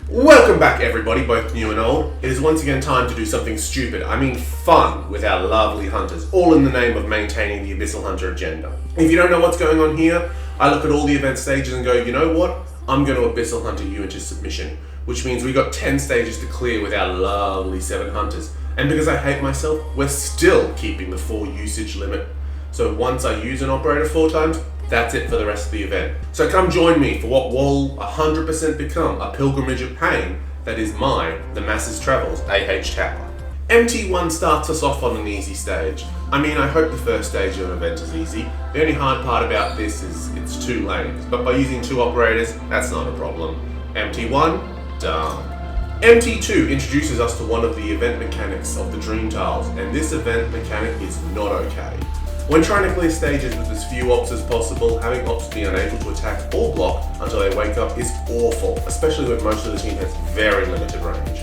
Welcome back everybody, both new and old. It is once again time to do something stupid, I mean fun, with our lovely hunters, all in the name of maintaining the Abyssal Hunter agenda. If you don't know what's going on here, I look at all the event stages and go, you know what? I'm going to Abyssal Hunter you into submission, which means we got 10 stages to clear with our lovely 7 hunters. And because I hate myself, we're still keeping the 4 usage limit. So once I use an operator 4 times, that's it for the rest of the event. So come join me for what will 100% become a pilgrimage of pain that is mine, the Masses Travels AH Tower. MT1 starts us off on an easy stage. I mean, I hope the first stage of an event is easy. The only hard part about this is it's 2 lanes, but by using 2 operators, that's not a problem. MT1, done. MT2 introduces us to one of the event mechanics of the Dream Tiles, and this event mechanic is not okay. When trying to clear stages with as few ops as possible, having ops be unable to attack or block until they wake up is awful, especially when most of the team has very limited range.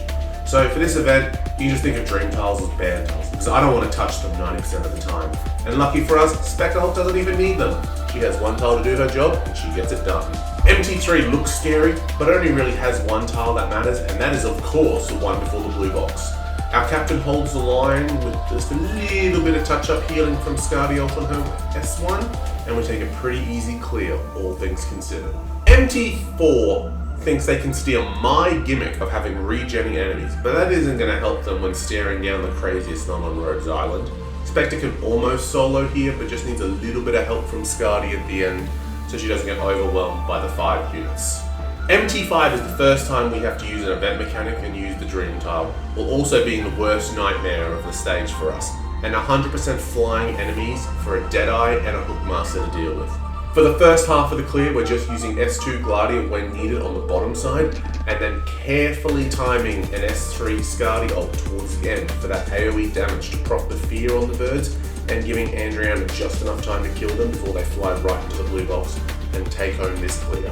So for this event, you can just think of Dream Tiles as band tiles, because I don't want to touch them 90% of the time. And lucky for us, Spec Ult doesn't even need them. She has 1 tile to do her job, and she gets it done. MT3 looks scary, but only really has 1 tile that matters, and that is of course the one before the blue box. Our captain holds the line with just a little bit of touch-up healing from Scardio on her S1, and we take a pretty easy clear, all things considered. MT4 thinks they can steal my gimmick of having regenning enemies, but that isn't going to help them when staring down the craziest nun on Rhodes Island. Spectre can almost solo here, but just needs a little bit of help from Scardy at the end, so she doesn't get overwhelmed by the 5 units. MT5 is the first time we have to use an event mechanic and use the Dream Tile, while also being the worst nightmare of the stage for us, and 100% flying enemies for a Deadeye and a Hookmaster to deal with. For the first half of the clear, we're just using S2 Gladia when needed on the bottom side, and then carefully timing an S3 Scardy ult towards the end for that AoE damage to prop the fear on the birds, and giving Andriana just enough time to kill them before they fly right into the blue box and take home this clear.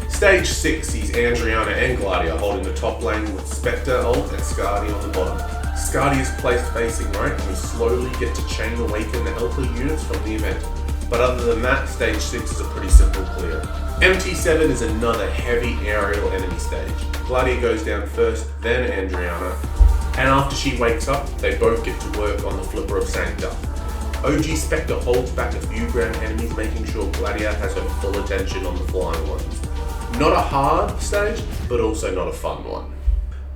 Stage 6 sees Andriana and Gladia holding the top lane with Spectre ult and Scardy on the bottom. Scardy is placed facing right, and we slowly get to chain awaken the helper units from the event. But other than that, stage 6 is a pretty simple clear. MT7 is another heavy aerial enemy stage. Gladia goes down first, then Andriana, and after she wakes up, they both get to work on the Flipper of Sancta. OG Spectre holds back a few ground enemies, making sure Gladia has her full attention on the flying ones. Not a hard stage, but also not a fun one.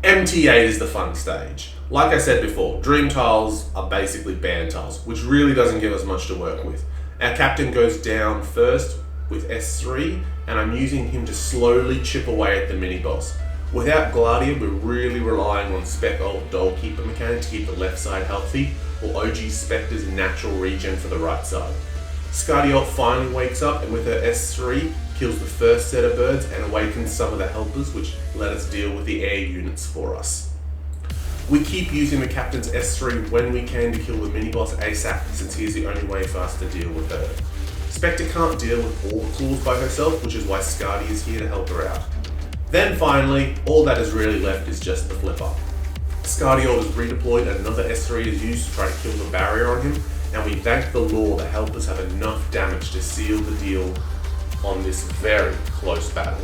MT8 is the fun stage. Like I said before, Dream Tiles are basically band tiles, which really doesn't give us much to work with. Our captain goes down first with S3, and I'm using him to slowly chip away at the mini-boss. Without Gladia, we're really relying on Spec Ult Doll Keeper mechanic to keep the left side healthy, while OG Spectre's natural regen for the right side. Scardy Ult finally wakes up, and with her S3, kills the first set of birds and awakens some of the helpers, which let us deal with the air units for us. We keep using the captain's S3 when we can to kill the mini-boss ASAP, since he is the only way for us to deal with her. Spectre can't deal with all the claws by herself, which is why Scardy is here to help her out. Then finally, all that is really left is just the flipper. Scardy ult is redeployed and another S3 is used to try to kill the barrier on him, and we thank the law the helpers have enough damage to seal the deal on this very close battle.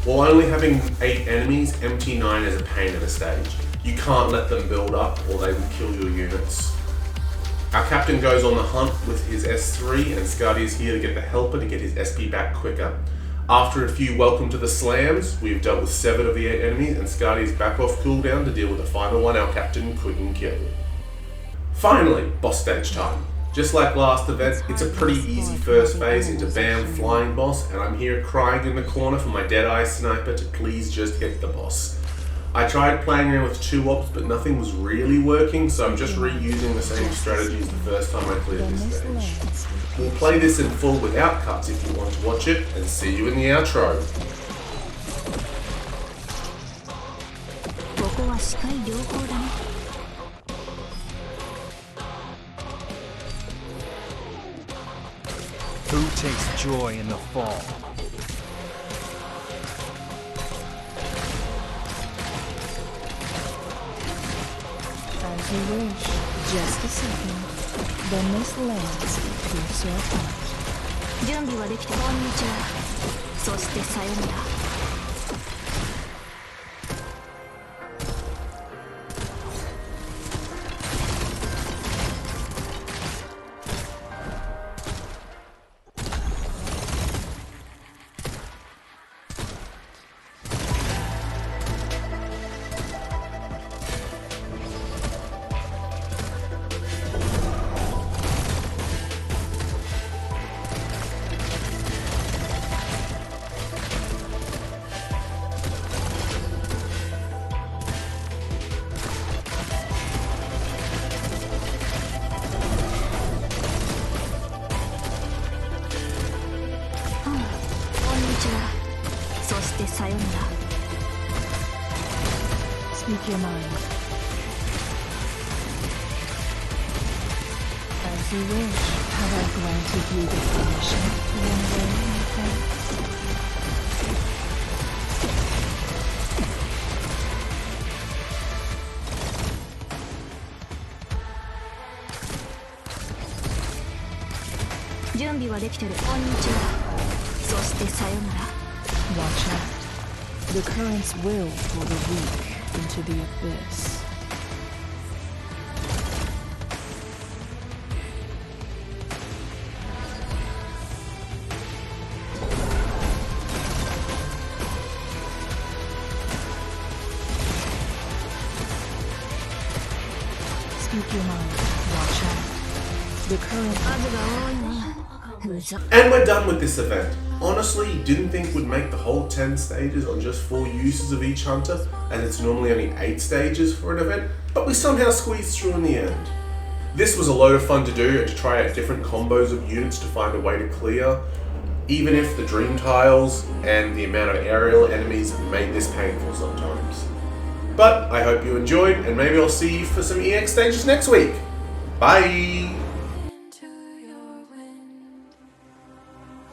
While only having 8 enemies, MT9 is a pain in the stage. You can't let them build up or they will kill your units. Our captain goes on the hunt with his S3, and Scardy is here to get the helper to get his SP back quicker. After a few welcome to the slams, we've dealt with 7 of the 8 enemies, and Scardy is back off cooldown to deal with the final one our captain couldn't kill. Finally, boss stage time. Just like last event, it's a pretty easy first phase into BAM flying boss, and I'm here crying in the corner for my Deadeye sniper to please just hit the boss. I tried playing around with 2 ops, but nothing was really working, so I'm just reusing the same strategies the first time I cleared this stage. We'll play this in full without cuts if you want to watch it, and see you in the outro. Who takes joy in the fall? As you wish. Just a second. The mist lands close your heart. 準備はできてこんにちは。そしてさよなら。してさよなら Speak your mind As you wish Have I granted you the permission to invade my place? Junbi wa dekiteru. Konnichiwa. そしてさよなら Watch out. The currents will pull the weak into the abyss. Speak your mind. Watch out. The current. And we're done with this event. Honestly, didn't think we'd make the whole 10 stages on just 4 uses of each hunter, and it's normally only 8 stages for an event, but we somehow squeezed through in the end. This was a load of fun to do and to try out different combos of units to find a way to clear, even if the dream tiles and the amount of aerial enemies made this painful sometimes. But I hope you enjoyed, and maybe I'll see you for some EX stages next week. Bye!